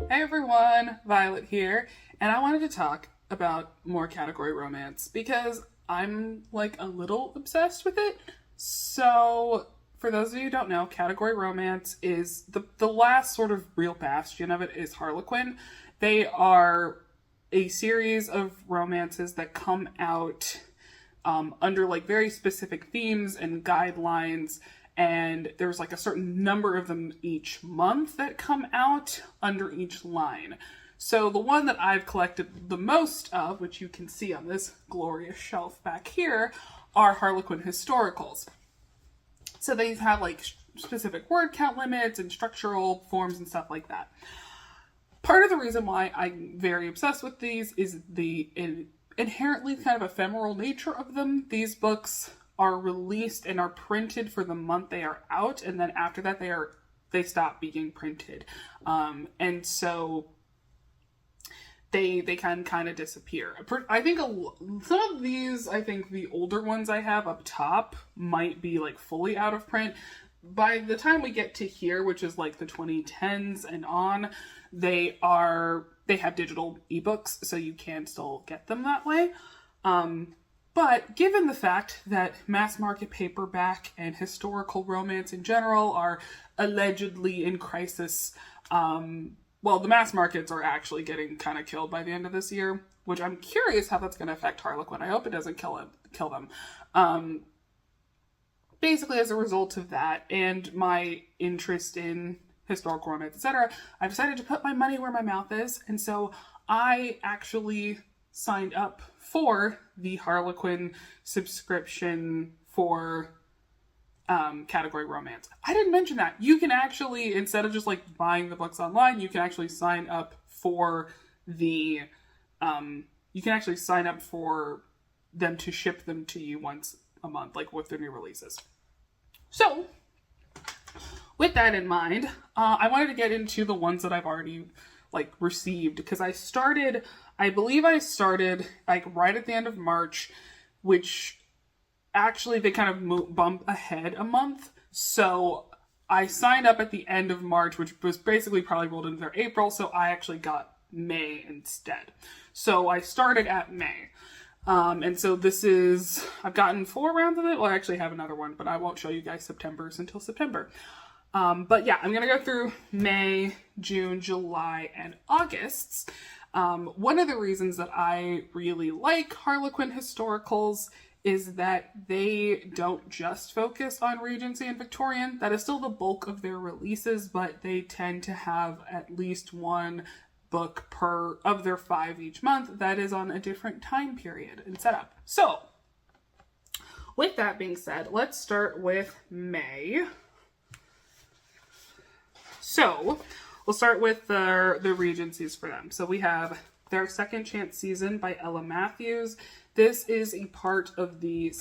Hey everyone, Violet here, and I wanted to talk about more category romance because I'm like a little obsessed with it. So, for those of you who don't know, category romance is the last sort of real bastion of it is Harlequin. They are a series of romances that come out under like very specific themes and guidelines, and there's like a certain number of them each month that come out under each line. So the one that I've collected the most of, which you can see on this glorious shelf back here, are Harlequin Historicals. So they have like specific word count limits and structural forms and stuff like that. Part of the reason why I'm very obsessed with these is the inherently kind of ephemeral nature of them. These books are released and are printed for the month they are out, and then after that they stop being printed. And so they can kind of disappear. I think some of these, I think the older ones I have up top might be like fully out of print. By the time we get to here, which is like the 2010s and on, they have digital ebooks, so you can still get them that way. But given the fact that mass market paperback and historical romance in general are allegedly in crisis, well, the mass markets are actually getting kind of killed by the end of this year, which I'm curious how that's going to affect Harlequin. I hope it doesn't kill them. Basically, as a result of that and my interest in historical romance, etc., I've decided to put my money where my mouth is, and so I actually signed up for the Harlequin subscription for category romance. I didn't mention that. You can actually, instead of just like buying the books online, you can actually sign up for the you can actually sign up for them to ship them to you once a month, like with their new releases. So with that in mind, I wanted to get into the ones that I've already like received, because I believe I started like right at the end of March, which actually they kind of bump ahead a month. So I signed up at the end of March, which was basically probably rolled into their April. So I actually got May instead. So I started at May. And so I've gotten 4 rounds of it. Well, I actually have another one, but I won't show you guys September's until September. But yeah, I'm going to go through May, June, July, and August's. One of the reasons that I really like Harlequin Historicals is that they don't just focus on Regency and Victorian. That is still the bulk of their releases, but they tend to have at least one book per of their 5 each month that is on a different time period and setup. So, with that being said, let's start with May. So, we'll start with the Regencies for them. So we have their Second Chance Season by Ella Matthews. This is a part of the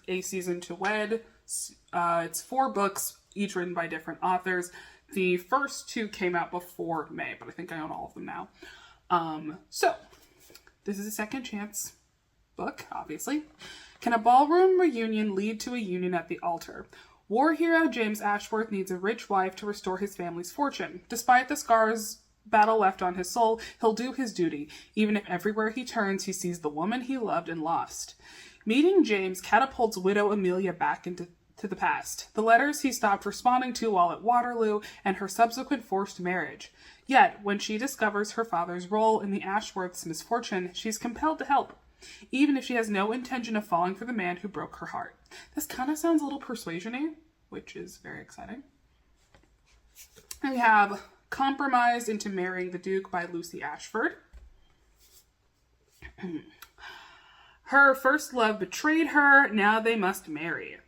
A Season to Wed. It's 4 books, each written by different authors. The first 2 came out before May, but I think I own all of them now. So, this is a second chance book, obviously. Can a ballroom reunion lead to a union at the altar? War hero James Ashford needs a rich wife to restore his family's fortune. Despite the scars battle left on his soul, he'll do his duty, even if everywhere he turns he sees the woman he loved and lost. Meeting James catapults widow Amelia back into the past, the letters he stopped responding to while at Waterloo, and her subsequent forced marriage. Yet, when she discovers her father's role in the Ashworths' misfortune, she's compelled to help, even if she has no intention of falling for the man who broke her heart. This kind of sounds a little persuasion-y, which is very exciting. And we have Compromised into Marrying the Duke by Lucy Ashford. Her first love betrayed her, now they must marry.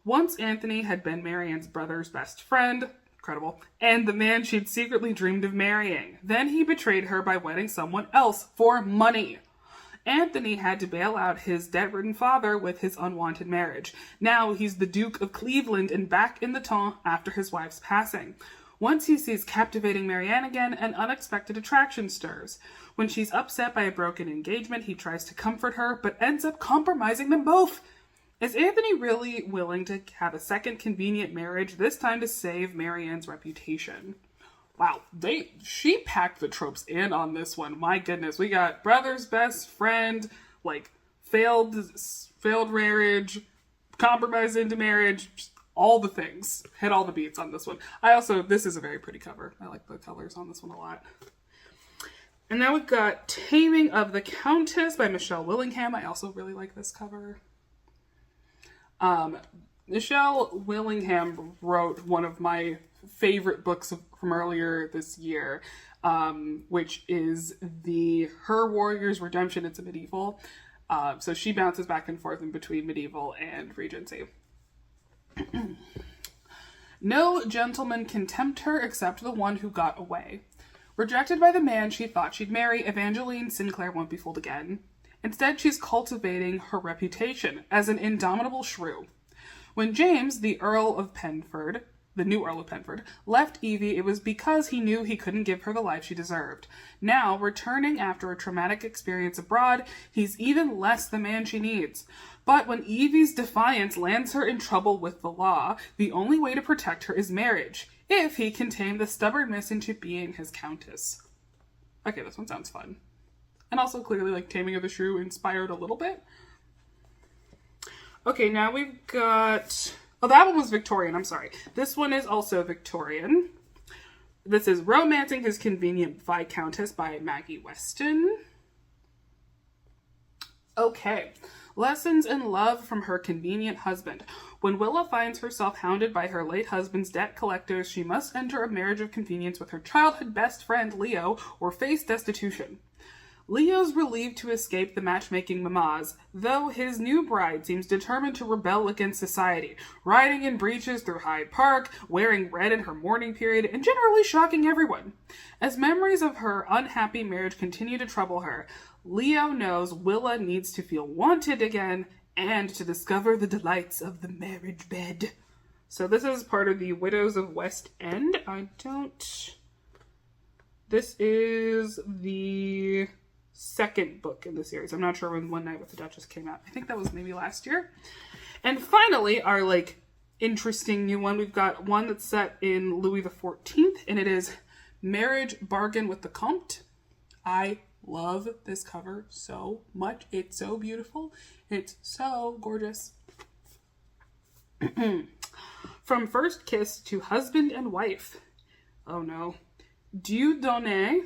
Once Anthony had been Marianne's brother's best friend, incredible, and the man she'd secretly dreamed of marrying. Then he betrayed her by wedding someone else for money. Anthony had to bail out his debt-ridden father with his unwanted marriage. Now he's the Duke of Cleveland and back in the town after his wife's passing. Once he sees captivating Marianne again, an unexpected attraction stirs. When she's upset by a broken engagement, he tries to comfort her, but ends up compromising them both. Is Anthony really willing to have a second convenient marriage, this time to save Marianne's reputation? Wow, she packed the tropes in on this one. My goodness, we got brother's best friend, like failed marriage, compromise into marriage, just all the things. Hit all the beats on this one. This is a very pretty cover. I like the colors on this one a lot. And now we've got Taming of the Countess by Michelle Willingham. I also really like this cover. Michelle Willingham wrote one of my favorite books from earlier this year, which is Her Warrior's Redemption. It's a medieval. So she bounces back and forth in between medieval and Regency. No gentleman can tempt her except the one who got away. Rejected by the man she thought she'd marry, Evangeline Sinclair won't be fooled again. Instead, she's cultivating her reputation as an indomitable shrew. When James, the new Earl of Penford, left Evie, it was because he knew he couldn't give her the life she deserved. Now, returning after a traumatic experience abroad, he's even less the man she needs. But when Evie's defiance lands her in trouble with the law, the only way to protect her is marriage, if he can tame the stubborn miss into being his countess. Okay, this one sounds fun. And also clearly, like, Taming of the Shrew inspired a little bit. Okay, now we've got... Oh, that one was Victorian, I'm sorry. This one is also Victorian. This is Romancing His Convenient Viscountess by Maggie Weston. Okay. Lessons in love from her convenient husband. When Willa finds herself hounded by her late husband's debt collectors, she must enter a marriage of convenience with her childhood best friend Leo or face destitution. Leo's relieved to escape the matchmaking mamas, though his new bride seems determined to rebel against society, riding in breeches through Hyde Park, wearing red in her mourning period, and generally shocking everyone. As memories of her unhappy marriage continue to trouble her, Leo knows Willa needs to feel wanted again and to discover the delights of the marriage bed. So this is part of the Widows of West End. This is the second book in the series. I'm not sure when One Night with the Duchess came out. I think that was maybe last year. And finally, our interesting new one. We've got one that's set in Louis XIV, and it is Marriage Bargain with the Comte. I love this cover so much. It's so beautiful. It's so gorgeous. From first kiss to husband and wife. Oh no. Dieudonné,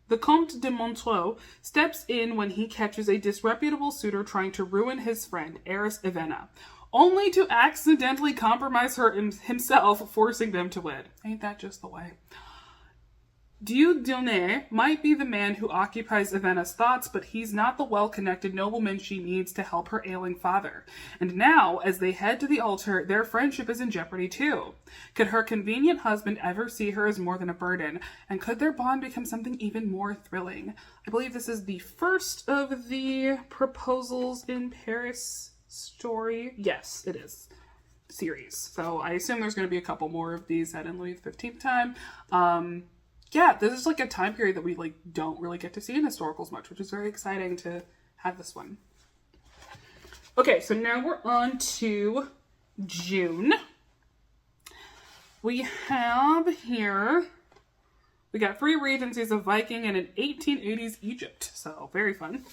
the Comte de Montreux, steps in when he catches a disreputable suitor trying to ruin his friend, heiress Evenna, only to accidentally compromise her himself, forcing them to wed. Ain't that just the way? Dieudonné might be the man who occupies Evenna's thoughts, but he's not the well-connected nobleman she needs to help her ailing father. And now, as they head to the altar, their friendship is in jeopardy too. Could her convenient husband ever see her as more than a burden? And could their bond become something even more thrilling? I believe this is the first of the Proposals in Paris story. Yes, it is. Series. So I assume there's going to be a couple more of these set in Louis XV time. Yeah, this is a time period that we don't really get to see in historicals much, which is very exciting to have this one. Okay, so now we're on to June. We have here, we got 3 regencies of Viking and an 1880s Egypt, so very fun.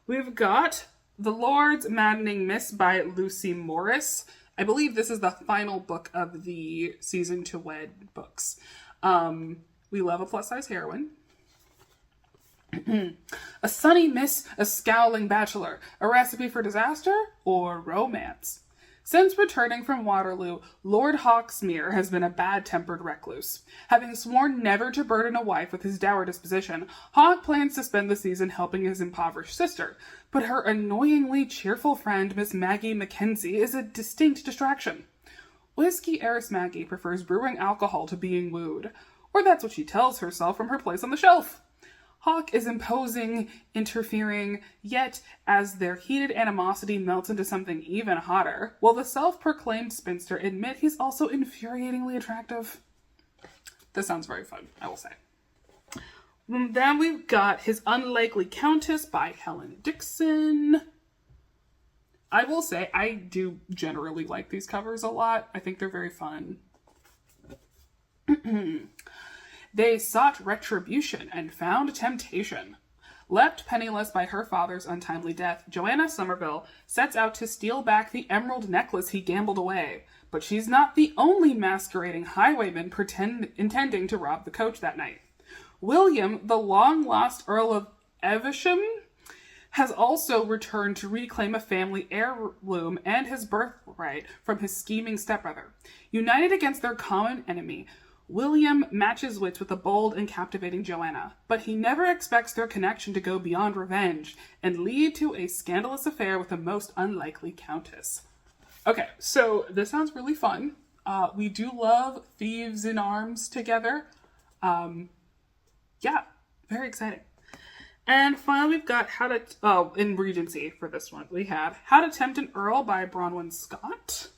We've got The Lord's Maddening Miss by Lucy Morris. I believe this is the final book of the Season to Wed books. We love a plus-size heroine. A sunny miss, a scowling bachelor, a recipe for disaster, or romance? Since returning from Waterloo, Lord Hawksmere has been a bad-tempered recluse. Having sworn never to burden a wife with his dour disposition, Hawk plans to spend the season helping his impoverished sister, but her annoyingly cheerful friend, Miss Maggie Mackenzie, is a distinct distraction. Whiskey heiress Maggie prefers brewing alcohol to being wooed, or that's what she tells herself from her place on the shelf. Hawk is imposing, interfering, yet as their heated animosity melts into something even hotter, will the self-proclaimed spinster admit he's also infuriatingly attractive? This sounds very fun, I will say. Then we've got His Unlikely Countess by Helen Dickson. I will say I do generally like these covers a lot. I think they're very fun. They sought retribution and found temptation. Left penniless by her father's untimely death, Joanna Somerville sets out to steal back the emerald necklace he gambled away. But she's not the only masquerading highwayman intending to rob the coach that night. William, the long-lost Earl of Evesham, has also returned to reclaim a family heirloom and his birthright from his scheming stepbrother. United against their common enemy, William matches wits with the bold and captivating Joanna, but he never expects their connection to go beyond revenge and lead to a scandalous affair with the most unlikely Countess. Okay, so this sounds really fun. We do love thieves in arms together. Yeah, very exciting. And finally, we've got in Regency for this one, we have How to Tempt an Earl by Bronwyn Scott.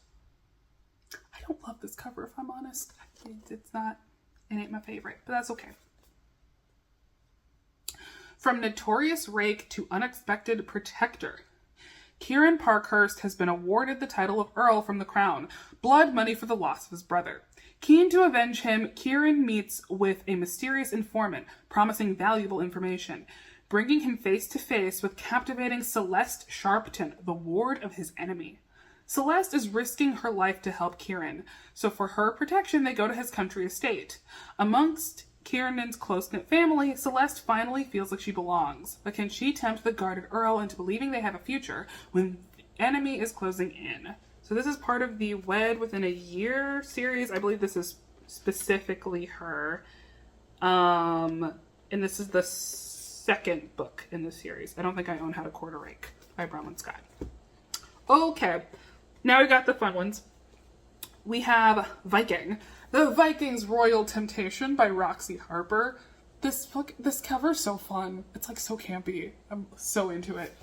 I don't love this cover, if I'm honest. It ain't my favorite, but that's okay. From notorious rake to unexpected protector, Kieran Parkhurst has been awarded the title of Earl from the Crown, blood money for the loss of his brother. Keen to avenge him, Kieran meets with a mysterious informant, promising valuable information, bringing him face to face with captivating Celeste Sharpton, the ward of his enemy. Celeste is risking her life to help Kieran, so for her protection they go to his country estate. Amongst Kieran's close-knit family, Celeste finally feels like she belongs, but can she tempt the guarded Earl into believing they have a future when the enemy is closing in? So this is part of the Wed Within a Year series. I believe this is specifically her. And this is the second book in the series. I don't think I own How to Court a Rake by Bronwyn Scott. Okay. Now we got the fun ones. We have Viking. The Viking's Royal Temptation by Roxy Harper. This cover's so fun. It's like so campy. I'm so into it.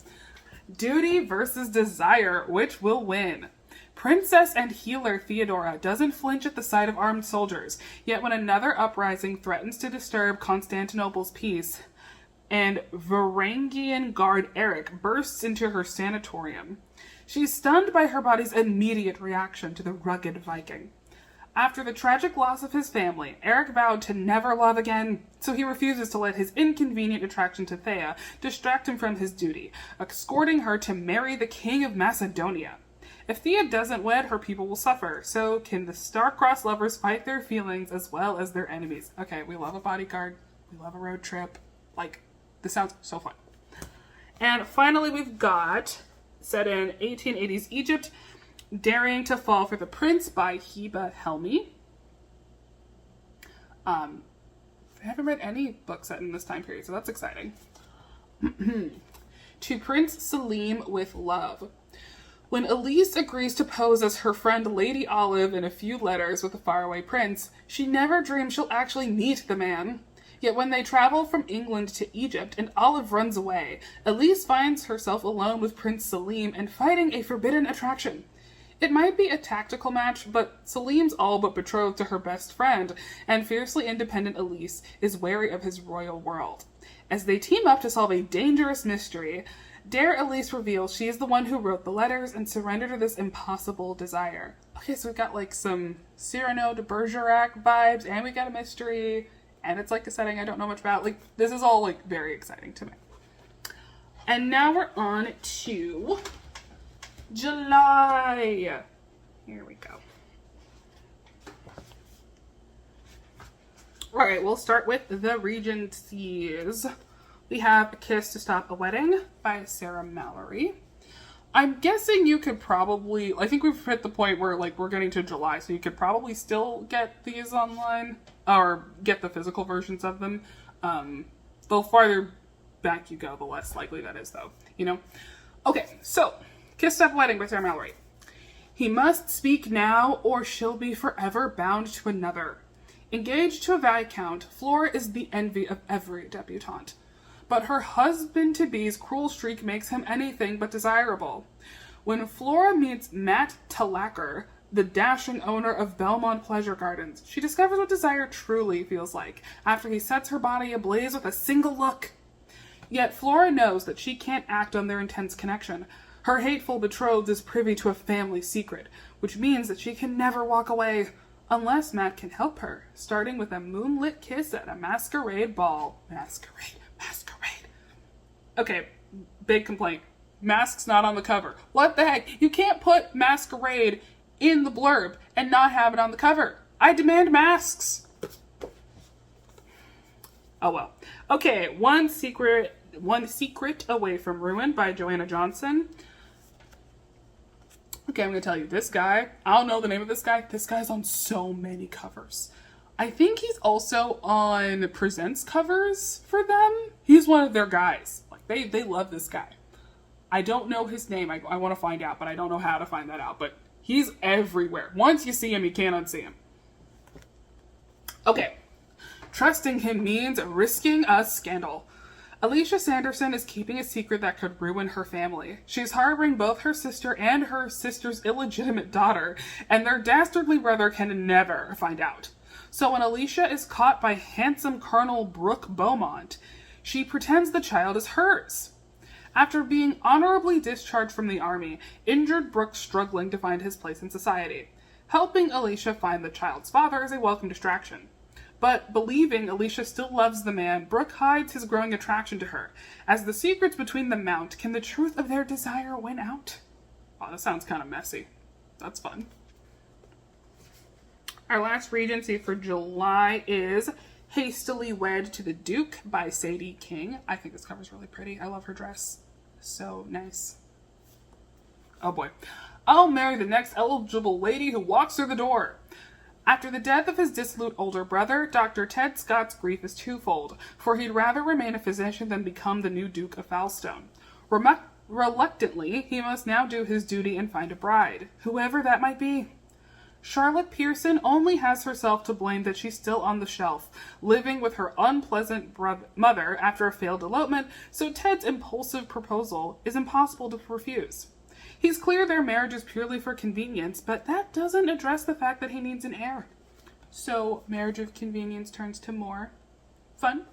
Duty versus Desire. Which will win? Princess and healer Theodora doesn't flinch at the sight of armed soldiers, yet when another uprising threatens to disturb Constantinople's peace, and Varangian guard Eric bursts into her sanatorium, she's stunned by her body's immediate reaction to the rugged Viking. After the tragic loss of his family, Eric vowed to never love again, so he refuses to let his inconvenient attraction to Thea distract him from his duty, escorting her to marry the King of Macedonia. If Thea doesn't wed, her people will suffer, so can the star-crossed lovers fight their feelings as well as their enemies. Okay, we love a bodyguard, we love a road trip. Like, this sounds so fun. And finally we've got, set in 1880s Egypt, Daring to Fall for the Prince by Heba Helmy. I haven't read any books set in this time period, so that's exciting. To Prince Selim with Love. When Elise agrees to pose as her friend Lady Olive in a few letters with a faraway prince, she never dreams she'll actually meet the man. Yet when they travel from England to Egypt and Olive runs away, Elise finds herself alone with Prince Selim and fighting a forbidden attraction. It might be a tactical match, but Selim's all but betrothed to her best friend, and fiercely independent Elise is wary of his royal world. As they team up to solve a dangerous mystery, dare Elise reveals she is the one who wrote the letters and surrendered to this impossible desire. Okay, so we've got like some Cyrano de Bergerac vibes, and we got a mystery, and it's like a setting I don't know much about. Like, this is all like very exciting to me. And now we're on to July. Here we go. Alright, we'll start with the Regencies. We have A Kiss to Stop a Wedding by Sarah Mallory. I'm guessing you could probably, I think we've hit the point where like we're getting to July, so you could probably still get these online or get the physical versions of them. The farther back you go, the less likely that is though, you know? Okay, so Kiss to Stop a Wedding by Sarah Mallory. He must speak now or she'll be forever bound to another. Engaged to a Viscount, Flora is the envy of every debutante. But her husband-to-be's cruel streak makes him anything but desirable. When Flora meets Matt Talacker, the dashing owner of Belmont Pleasure Gardens, she discovers what desire truly feels like after he sets her body ablaze with a single look. Yet Flora knows that she can't act on their intense connection, Her hateful betrothed is privy to a family secret, which means that she can never walk away unless Matt can help her, starting with a moonlit kiss at a masquerade ball. Masquerade. Okay, big complaint. Mask's not on the cover. What the heck? You can't put masquerade in the blurb and not have it on the cover. I demand masks. Oh well. Okay, One Secret Away from Ruin by Joanna Johnson. Okay, I'm going to tell you, this guy, I don't know the name of this guy. This guy's on so many covers. I think he's also on Presents covers for them. He's one of their guys. Like, they love this guy. I don't know his name. I want to find out, but I don't know how to find that out. But he's everywhere. Once you see him, you can't unsee him. Okay. Trusting him means risking a scandal. Alicia Sanderson is keeping a secret that could ruin her family. She's harboring both her sister and her sister's illegitimate daughter, and their dastardly brother can never find out. So when Alicia is caught by handsome Colonel Brooke Beaumont, she pretends the child is hers. After being honorably discharged from the army, injured Brooke's struggling to find his place in society. Helping Alicia find the child's father is a welcome distraction. But believing Alicia still loves the man, Brooke hides his growing attraction to her. As the secrets between them mount, can the truth of their desire win out? Oh, that sounds kind of messy. That's fun. Our last Regency for July is Hastily Wed to the Duke by Sadie King. I think this cover's really pretty. I love her dress. So nice. Oh boy. I'll marry the next eligible lady who walks through the door. After the death of his dissolute older brother, Dr. Ted Scott's grief is twofold, for he'd rather remain a physician than become the new Duke of Falstone. Reluctantly, he must now do his duty and find a bride, whoever that might be. Charlotte Pearson only has herself to blame that she's still on the shelf, living with her unpleasant mother after a failed elopement, so Ted's impulsive proposal is impossible to refuse. He's clear their marriage is purely for convenience, but that doesn't address the fact that he needs an heir. So, marriage of convenience turns to more fun.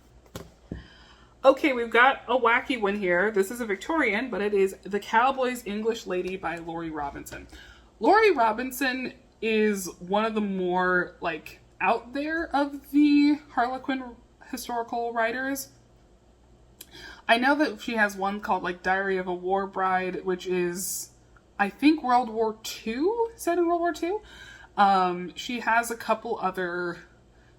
Okay, we've got a wacky one here. This is a Victorian, but it is The Cowboy's English Lady by Lauri Robinson. Lauri Robinson is one of the more, out there of the Harlequin historical writers. I know that she has one called, Diary of a War Bride, which is, I think, World War II, set in World War II. She has a couple other,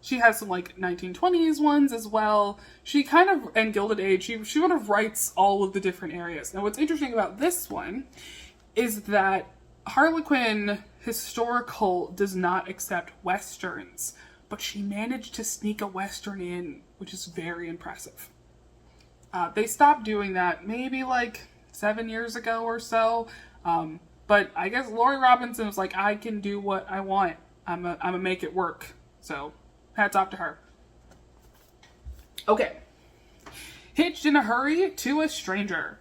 she has some, 1920s ones as well. She kind of, and Gilded Age, she sort of writes all of the different areas. Now, what's interesting about this one is that Harlequin Historical does not accept Westerns, but she managed to sneak a Western in, which is very impressive. They stopped doing that maybe 7 years ago or so. But I guess Lauri Robinson was like, I can do what I want. I'm gonna make it work. So, hats off to her. Okay. Hitched in a hurry to a stranger.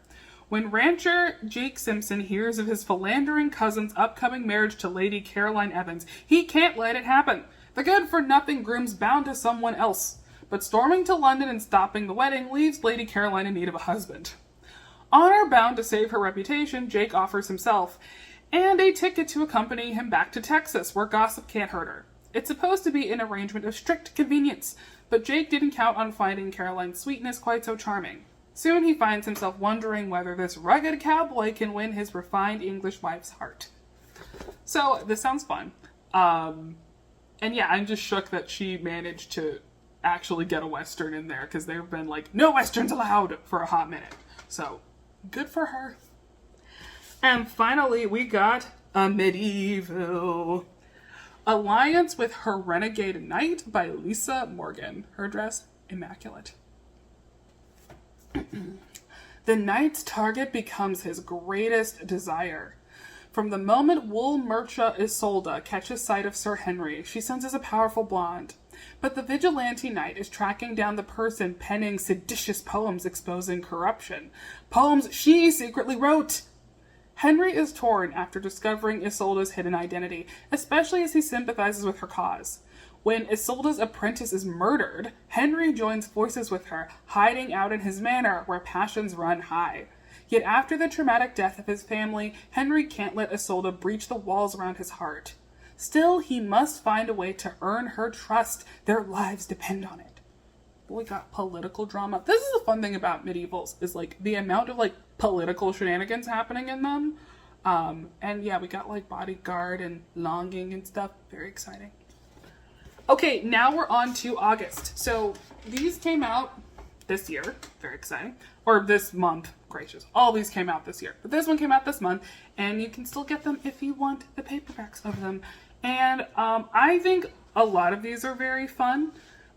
When rancher Jake Simpson hears of his philandering cousin's upcoming marriage to Lady Caroline Evans, he can't let it happen. The good-for-nothing groom's bound to someone else. But storming to London and stopping the wedding leaves Lady Caroline in need of a husband. Honor-bound to save her reputation, Jake offers himself, and a ticket to accompany him back to Texas, where gossip can't hurt her. It's supposed to be an arrangement of strict convenience, but Jake didn't count on finding Caroline's sweetness quite so charming. Soon he finds himself wondering whether this rugged cowboy can win his refined English wife's heart. So, this sounds fun. And yeah, I'm just shook that she managed to actually get a Western in there, because they've been no Westerns allowed for a hot minute. So, good for her. And finally, we got a medieval Alliance with Her Renegade Knight by Lissa Morgan. Her dress, immaculate. The knight's target becomes his greatest desire. From the moment wool merchant Isolde catches sight of Sir Henry, she senses a powerful bond. But the vigilante knight is tracking down the person penning seditious poems exposing corruption. Poems she secretly wrote! Henry is torn after discovering Isolde's hidden identity, especially as he sympathizes with her cause. When Isolde's apprentice is murdered, Henry joins forces with her, hiding out in his manor where passions run high. Yet after the traumatic death of his family, Henry can't let Isolde breach the walls around his heart. Still, he must find a way to earn her trust. Their lives depend on it. We got political drama. This is the fun thing about medievals, is like the amount of like political shenanigans happening in them. And yeah, we got like bodyguard and longing and stuff. Very exciting. Okay, now we're on to August. So these came out this year. Very exciting. Or this month. Gracious. All these came out this year. But this one came out this month. And you can still get them if you want the paperbacks of them. And I think a lot of these are very fun.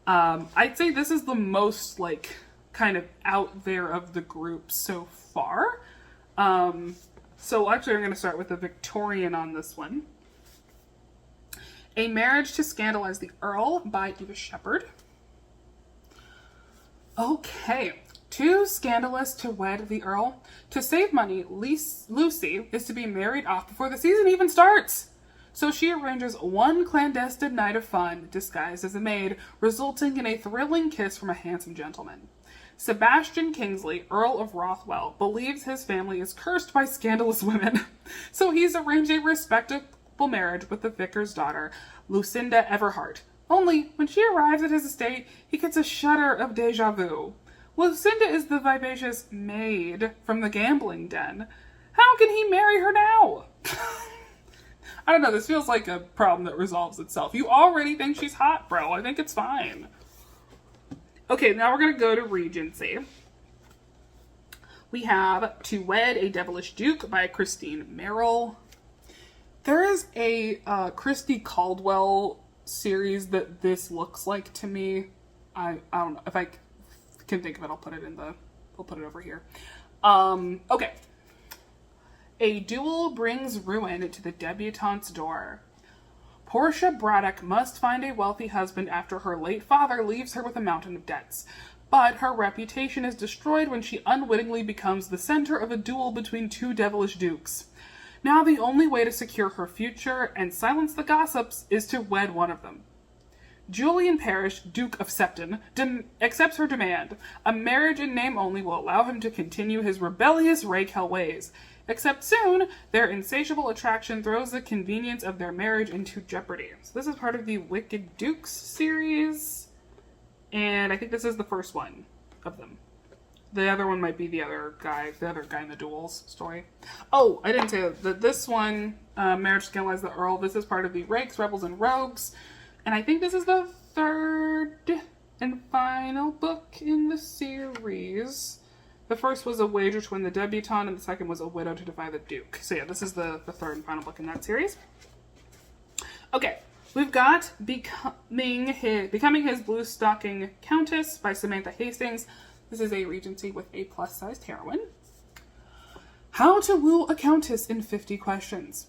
I'd say this is the most like kind of out there of the group so far. So actually I'm going to start with the Victorian on this one. A Marriage to Scandalize the Earl by Eva Shepherd. Okay. Too scandalous to wed the Earl. To save money, Lucy is to be married off before the season even starts. So she arranges one clandestine night of fun, disguised as a maid, resulting in a thrilling kiss from a handsome gentleman. Sebastian Kingsley, Earl of Rothwell, believes his family is cursed by scandalous women. So he's arranged a respectable marriage with the vicar's daughter, Lucinda Everhart. Only, when she arrives at his estate, he gets a shudder of deja vu. Lucinda is the vivacious maid from the gambling den. How can he marry her now? I don't know, this feels like a problem that resolves itself. You already think she's hot, bro. I think it's fine. Okay, now we're going to go to Regency. We have To Wed a Devilish Duke by Christine Merrill. There is a Christy Caldwell series that this looks like to me. I don't know. If I can think of it, I'll put it over here. Okay. A duel brings ruin to the debutante's door. Portia Braddock must find a wealthy husband after her late father leaves her with a mountain of debts. But her reputation is destroyed when she unwittingly becomes the center of a duel between two devilish dukes. Now the only way to secure her future and silence the gossips is to wed one of them. Julian Parrish, Duke of Septon, accepts her demand. A marriage in name only will allow him to continue his rebellious Raquel ways. Except soon, their insatiable attraction throws the convenience of their marriage into jeopardy. So this is part of the Wicked Dukes series. And I think this is the first one of them. The other one might be the other guy in the duels story. Oh, I didn't say that this one, Marriage to Scandalize the Earl, this is part of the Rakes, Rebels, and Rogues. And I think this is the third and final book in the series. The first was A Wager to Win the Debutante, and the second was A Widow to Defy the Duke. So yeah, this is the third and final book in that series. Okay, we've got Becoming His Blue Stocking Countess by Samantha Hastings. This is a Regency with a plus-sized heroine. How to Woo a Countess in 50 Questions.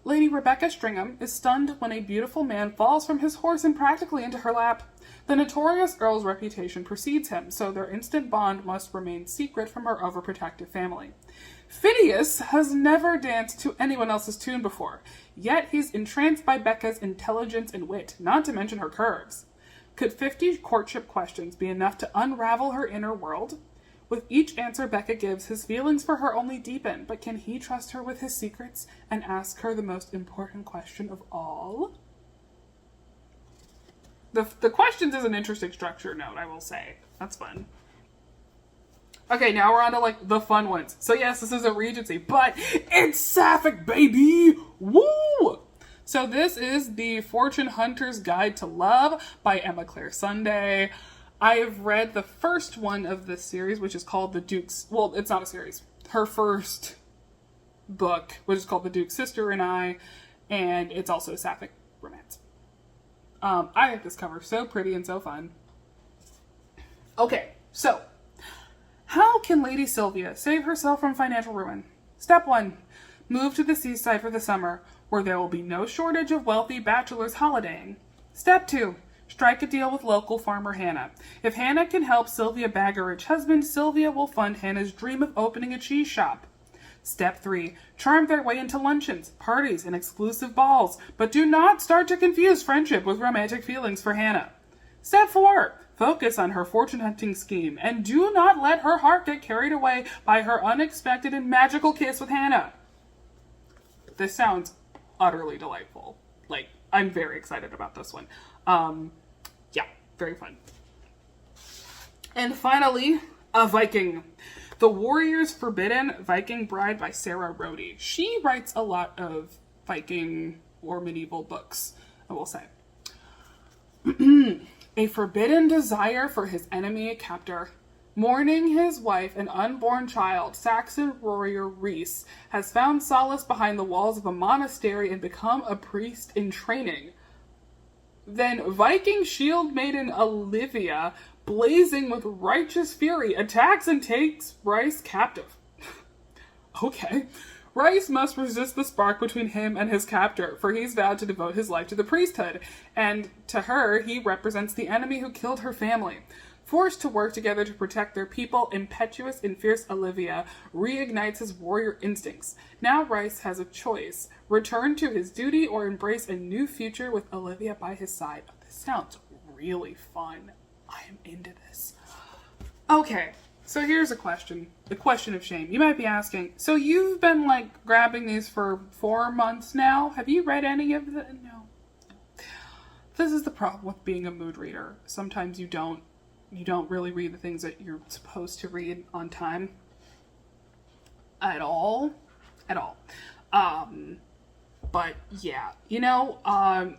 Lady Rebecca Stringham is stunned when a beautiful man falls from his horse and practically into her lap. The notorious Earl's reputation precedes him, so their instant bond must remain secret from her overprotective family. Phineas has never danced to anyone else's tune before, yet he's entranced by Becca's intelligence and wit, not to mention her curves. Could 50 courtship questions be enough to unravel her inner world? With each answer Becca gives, his feelings for her only deepen, but can he trust her with his secrets and ask her the most important question of all? The questions is an interesting structure note, I will say. That's fun. Okay, now we're on to, like, the fun ones. So yes, this is a Regency, but it's Sapphic, baby! Woo! So this is The Fortune Hunter's Guide to Love by Emma Claire Sunday. I have read the first one of this series, which is called The Duke's... Well, it's not a series. Her first book, which is called The Duke's Sister and I, and it's also a sapphic romance. I think this cover so pretty and so fun. Okay, so... How can Lady Sylvia save herself from financial ruin? Step 1. Move to the seaside for the summer, where there will be no shortage of wealthy bachelors holidaying. Step 2. Strike a deal with local farmer Hannah. If Hannah can help Sylvia bag a rich husband, Sylvia will fund Hannah's dream of opening a cheese shop. Step 3. Charm their way into luncheons, parties, and exclusive balls, but do not start to confuse friendship with romantic feelings for Hannah. Step 4. Focus on her fortune-hunting scheme, and do not let her heart get carried away by her unexpected and magical kiss with Hannah. This sounds utterly delightful. Like, I'm very excited about this one. Yeah, very fun. And finally, a Viking. The Warrior's Forbidden Viking Bride by Sarah Rhodey. She writes a lot of Viking or medieval books, I will say. A forbidden desire for his enemy captor. Mourning his wife and unborn child, Saxon warrior Rhys has found solace behind the walls of a monastery and become a priest in training. Then Viking shield maiden Olivia, blazing with righteous fury, attacks and takes Rhys captive. Okay. Rhys must resist the spark between him and his captor, for he's vowed to devote his life to the priesthood, and to her, he represents the enemy who killed her family. Forced to work together to protect their people, impetuous and fierce Olivia reignites his warrior instincts. Now Rhys has a choice: return to his duty or embrace a new future with Olivia by his side. This sounds really fun. I am into this. Okay, so here's a question. The question of shame. You might be asking, so you've been like grabbing these for 4 months now? Have you read any of them? No. This is the problem with being a mood reader. Sometimes you don't really read the things that you're supposed to read on time. At all. But yeah,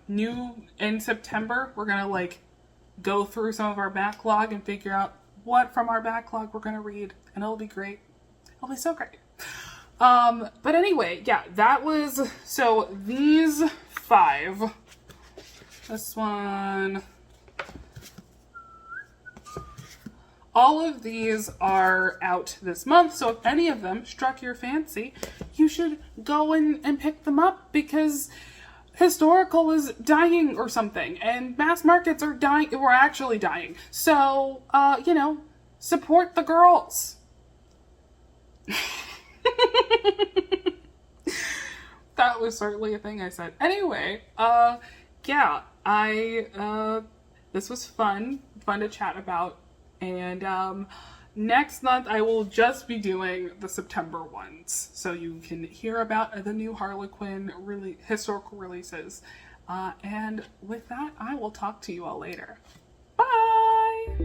new in September, we're gonna like go through some of our backlog and figure out what from our backlog we're gonna read, and it'll be great. It'll be so great. But anyway, yeah, that was, so these 5, this one, all of these are out this month, so if any of them struck your fancy, you should go and pick them up, because historical is dying or something, and mass markets are dying, we're actually dying. So, support the girls. That was certainly a thing I said. Anyway, this was fun to chat about. And next month I will just be doing the September ones, so you can hear about the new Harlequin historical releases. And with that, I will talk to you all later. Bye!